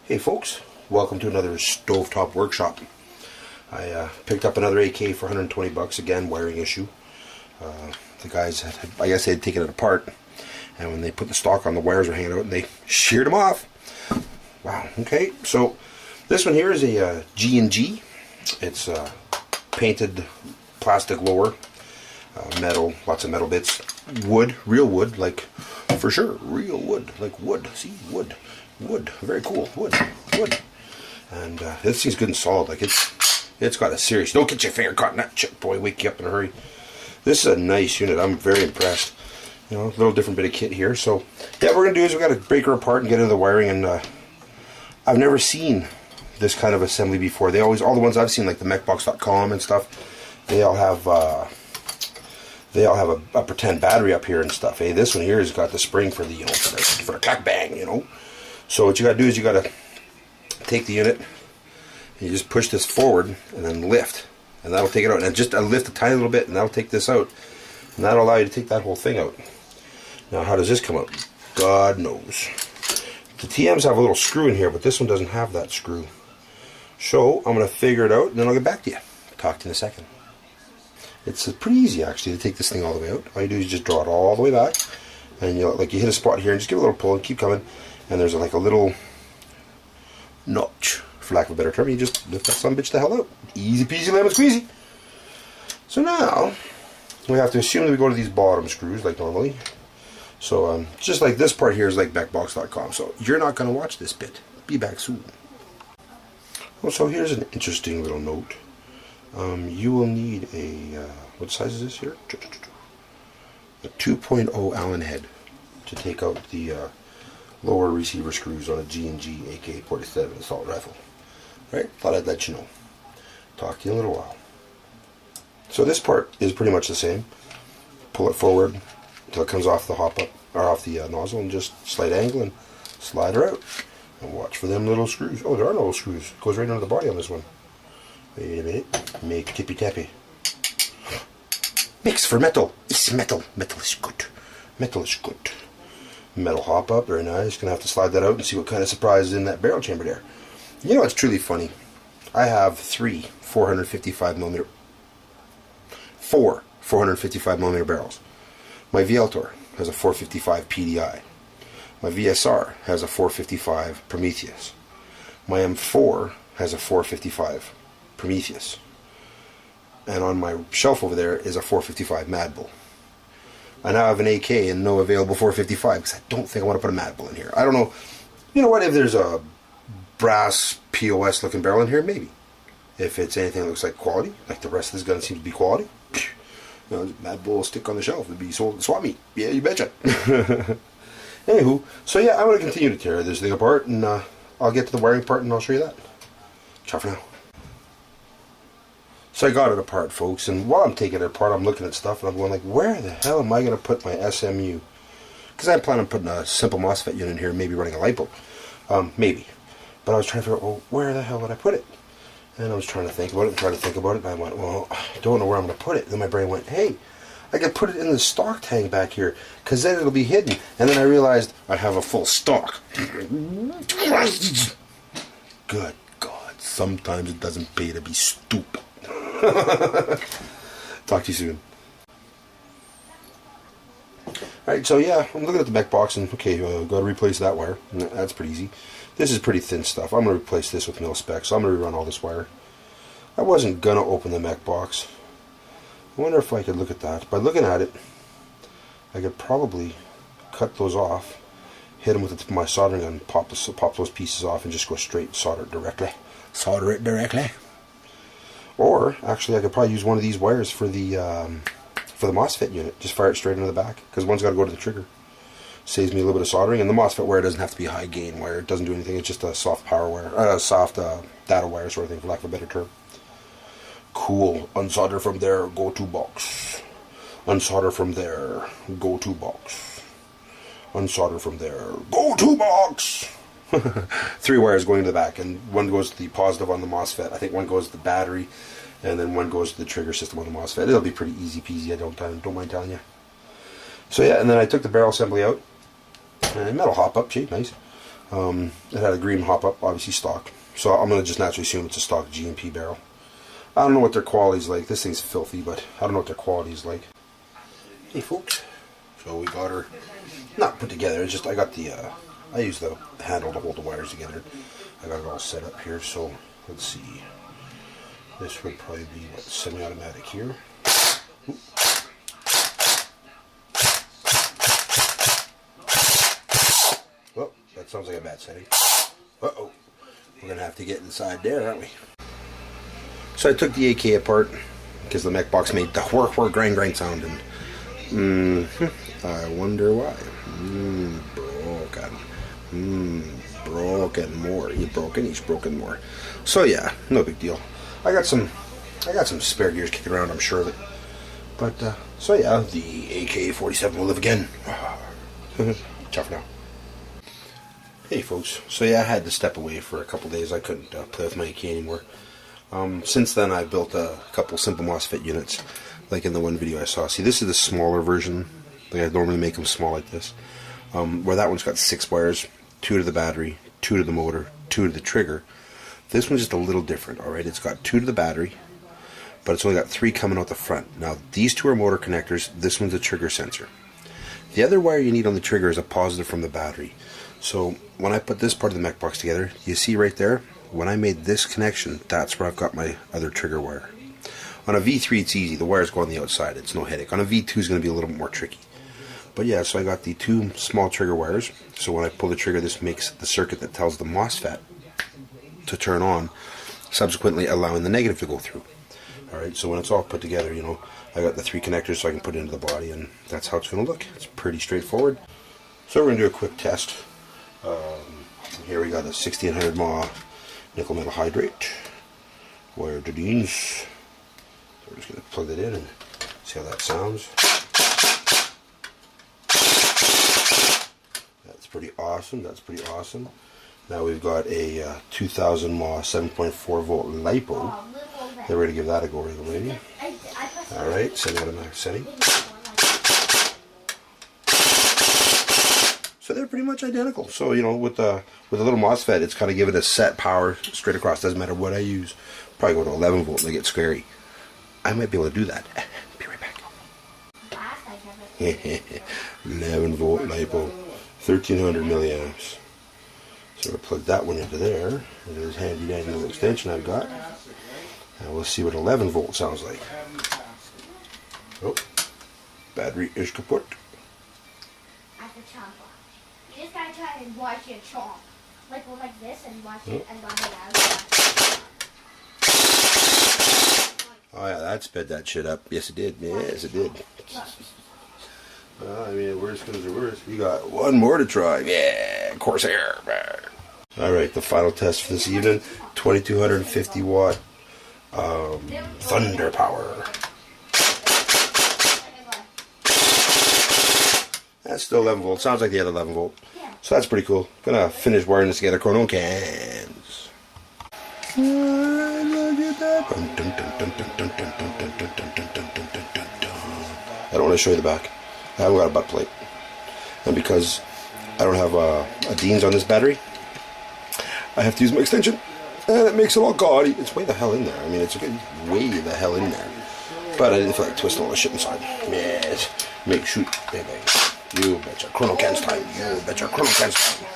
Hey folks, welcome to another Stovetop workshop. I picked up another AK for 120 bucks, again, wiring issue. The guys, I guess they had taken it apart, and when they put the stock on, the wires were hanging out and they sheared them off. Wow, okay, so this one here is a G&G. It's painted plastic lower, metal, lots of metal bits, wood, real wood, like, for sure, real wood, like wood, see, wood. Wood, very cool, wood. And this thing's good and solid. Like it's got a serious. Don't get your finger caught in that chip, boy. Wake you up in a hurry. This is a nice unit. I'm very impressed. You know, a little different bit of kit here. So yeah, what we're gonna do is we got to break her apart and get into the wiring. And I've never seen this kind of assembly before. They always, all the ones I've seen, like the mechbox.com and stuff, they all have a pretend battery up here and stuff. Hey, this one here has got the spring for the, you know, for the clack bang, you know. So what you gotta do is you gotta take the unit and you just push this forward and then lift, and that'll take it out. And just lift a tiny little bit, and that'll take this out, and that'll allow you to take that whole thing out. Now, how does this come out? God knows. The TMs have a little screw in here, but this one doesn't have that screw. So I'm gonna figure it out, and then I'll get back to you. Talk to you in a second. It's pretty easy actually to take this thing all the way out. All you do is just draw it all the way back, and you hit a spot here and just give it a little pull and keep coming. And there's like a little notch, for lack of a better term. You just lift that son of a bitch the hell out. Easy peasy lemon squeezy. So now we have to assume that we go to these bottom screws like normally. So just like this part here is like mechbox.com. So you're not going to watch this bit. Be back soon. Well, so here's an interesting little note. You will need a what size is this here? A 2.0 Allen head to take out the lower receiver screws on a G&G AK-47 assault rifle. Right? Thought I'd let you know. Talk to you in a little while. So this part is pretty much the same. Pull it forward until it comes off the hop up, or off the nozzle, and just slight angle and slide her out. And watch for them little screws. Oh, there are no little screws. It goes right under the body on this one. Wait a minute. Make tippy tappy. Mix for metal. It's metal. Metal is good. Metal is good. Metal hop up, very nice. Gonna have to slide that out and see what kind of surprise is in that barrel chamber there. You know what's truly funny? I have four 455 millimeter barrels. My VLTOR has a 455 PDI. My VSR has a 455 Prometheus. My M4 has a 455 Prometheus. And on my shelf over there is a 455 Mad Bull. I now have an AK and no available 455 because I don't think I want to put a Mad Bull in here. I don't know. You know what? If there's a brass POS looking barrel in here, maybe. If it's anything that looks like quality, like the rest of this gun seems to be quality, you know, Mad Bull will stick on the shelf and be sold at swap meet. Yeah, you betcha. Anywho, so yeah, I'm going to continue to tear this thing apart, and I'll get to the wiring part and I'll show you that. Ciao for now. So I got it apart, folks, and while I'm taking it apart, I'm looking at stuff, and I'm going like, where the hell am I going to put my SMU? Because I plan on putting a simple Mosfet unit in here, maybe running a light bulb. Maybe. But I was trying to figure out, well, where the hell would I put it? And I was trying to think about it, and I went, well, I don't know where I'm going to put it. And then my brain went, hey, I could put it in the stock tank back here, because then it'll be hidden. And then I realized I have a full stock. Good God, sometimes it doesn't pay to be stupid. Talk to you soon. Alright, so yeah, I'm looking at the mech box and okay, got to replace that wire. That's pretty easy. This is pretty thin stuff. I'm going to replace this with mil spec, so I'm going to rerun all this wire. I wasn't going to open the mech box. I wonder if I could look at that. By looking at it, I could probably cut those off, hit them with my soldering gun, pop those pieces off, and just go straight solder it directly. Solder it directly. Or actually, I could probably use one of these wires for the Mosfet unit. Just fire it straight into the back, because one's got to go to the trigger. Saves me a little bit of soldering, and the Mosfet wire doesn't have to be a high gain wire. It doesn't do anything. It's just a soft power wire, soft data wire sort of thing, for lack of a better term. Cool. Unsolder from there. Go to box. Unsolder from there. Go to box. Unsolder from there. Go to box. 3 wires going to the back, and one goes to the positive on the Mosfet. I think one goes to the battery, and then one goes to the trigger system on the Mosfet. It'll be pretty easy peasy. I don't mind telling you. So yeah, and then I took the barrel assembly out, and metal hop up, gee, nice. It had a green hop-up, obviously stock. So I'm going to just naturally assume it's a stock G&P barrel. I don't know what their quality's like. This thing's filthy, but I don't know what their quality is like. Hey folks, so we got her not put together. It's just I got the I use the handle to hold the wires together. I got it all set up here. So let's see. This would probably be what, semi-automatic here. Oop. Oh, that sounds like a bad setting. Uh-oh. We're gonna have to get inside there, aren't we? So I took the AK apart because the mech box made the whir grind sound, and I wonder why. Broken more. He's broken more. So yeah, no big deal. I got some spare gears kicking around, I'm sure of it. But so yeah, the AK-47 will live again. Ciao for now. Hey folks, so yeah, I had to step away for a couple days. I couldn't play with my AK anymore. Since then, I built a couple simple Mosfet units, like in the one video I saw. See, this is the smaller version. Like I normally make them small like this. Where that one's got 6 wires, 2 to the battery, 2 to the motor, 2 to the trigger. This one's just a little different, alright? It's got 2 to the battery, but it's only got 3 coming out the front. Now, these 2 are motor connectors. This one's a trigger sensor. The other wire you need on the trigger is a positive from the battery. So when I put this part of the mech box together, you see right there, when I made this connection, that's where I've got my other trigger wire. On a V3 it's easy, the wires go on the outside, it's no headache. On a V2 is going to be a little bit more tricky. But yeah, so I got the 2 small trigger wires, so when I pull the trigger, this makes the circuit that tells the Mosfet to turn on, subsequently allowing the negative to go through. Alright, so when it's all put together, you know, I got the 3 connectors so I can put it into the body, and that's how it's going to look. It's pretty straightforward. So we're going to do a quick test. Here we got a 1600 mAh nickel metal hydrate, wire to Deans. So we're just going to plug that in and see how that sounds. That's pretty awesome. That's pretty awesome. Now we've got a 2000 mAh 7.4 volt LiPo. They're ready to give that a go, maybe. Alright, semi-automatic setting. So they're pretty much identical. So, you know, with a little Mosfet, it's kind of give it a set power straight across. Doesn't matter what I use. Probably go to 11 volt and they get scary. I might be able to do that. Be right back. 11 volt LiPo, 1300 milliamps. So we'll plug that one into there. There's handy dandy little extension I've got. And we'll see what 11 volt sounds like. Oh, battery is kaput. You just gotta try and watch it chomp. Like go like this and watch it and watch it out. Oh yeah, that sped that shit up. Yes it did. Yes it did. I mean, worst comes to worst. We got one more to try. Yeah, Corsair. Alright, the final test for this evening. 2250 watt thunder power. That's still 11 volt. Sounds like the other 11 volt. So that's pretty cool. Gonna finish wiring this together. Chrono cans. Look at that. I don't want to show you the back. I haven't got a butt plate. And because I don't have a Deans on this battery, I have to use my extension. And it makes it all gaudy. It's way the hell in there. I mean, it's way the hell in there. But I didn't feel like twisting all the shit inside. Yes. Make shoot. Bang, bang. You betcha. Chrono cans time. You betcha. Chrono cans time.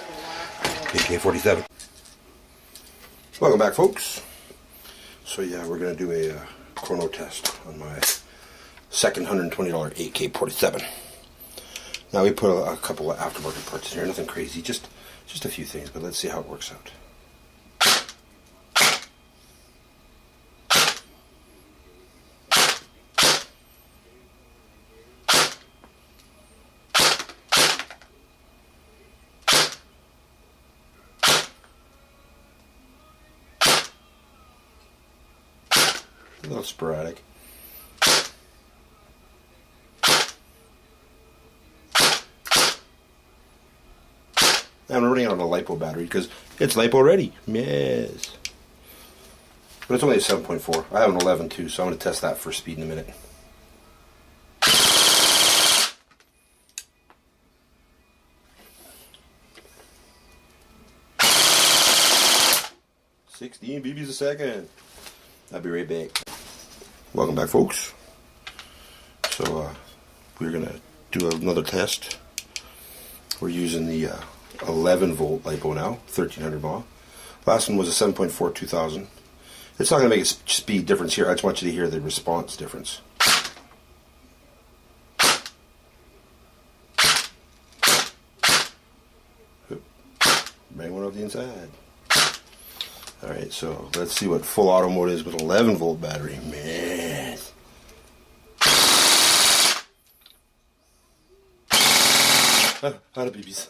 AK-47. Welcome back, folks. So yeah, we're going to do a chrono test on my second $120 AK-47. Now we put a couple of aftermarket parts in here. Nothing crazy. Just a few things, but let's see how it works out. A little sporadic. And we're running out on a LiPo battery because it's LiPo ready. Yes. But it's only a 7.4. I have an 11 too, so I'm going to test that for speed in a minute. 16 BBs a second. I'll be right back. Welcome back, folks. So we're gonna do another test. We're using the 11 volt LiPo now, 1300 mAh. Last one was a 7.4 2000. It's not gonna make a speed difference here. I just want you to hear the response difference. Bang one off the inside. Alright, so let's see what full auto mode is with 11 volt battery. Man. Out of BBs.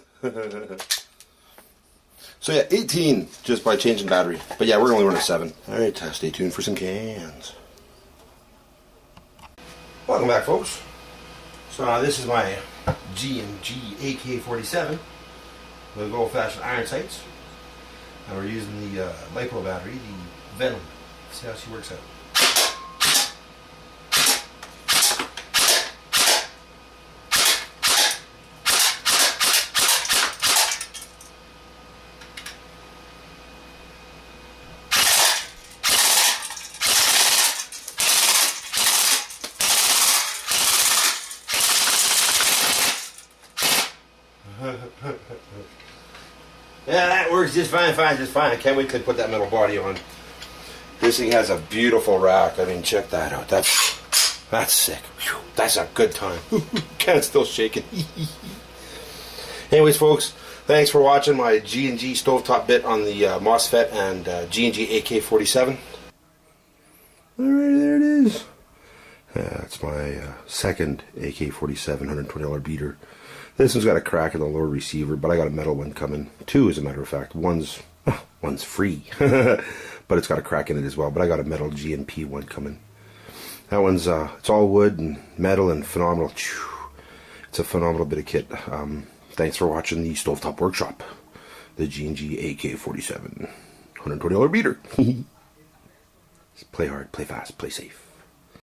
So yeah, 18 just by changing battery. But yeah, we're only running 7. Alright, stay tuned for some cans. Welcome back, folks. So this is my G&G AK-47 with old-fashioned iron sights. And we're using the LiPo battery, the Venom. See how she works out. Yeah, that works just fine, just fine. I can't wait to put that metal body on. This thing has a beautiful rack. I mean, check that out. That's sick. Whew, that's a good time. Can's still shaking. Anyways, folks, thanks for watching my G&G Stovetop bit on the Mosfet and G&G AK-47. Alright, there it is. That's my second AK-47 $120 beater. This one's got a crack in the lower receiver, but I got a metal one coming. 2, as a matter of fact. One's free, but it's got a crack in it as well. But I got a metal GNP one coming. That one's it's all wood and metal and phenomenal. It's a phenomenal bit of kit. Thanks for watching the Stovetop Workshop, the G&G AK-47 $120 beater. Play hard, play fast, play safe.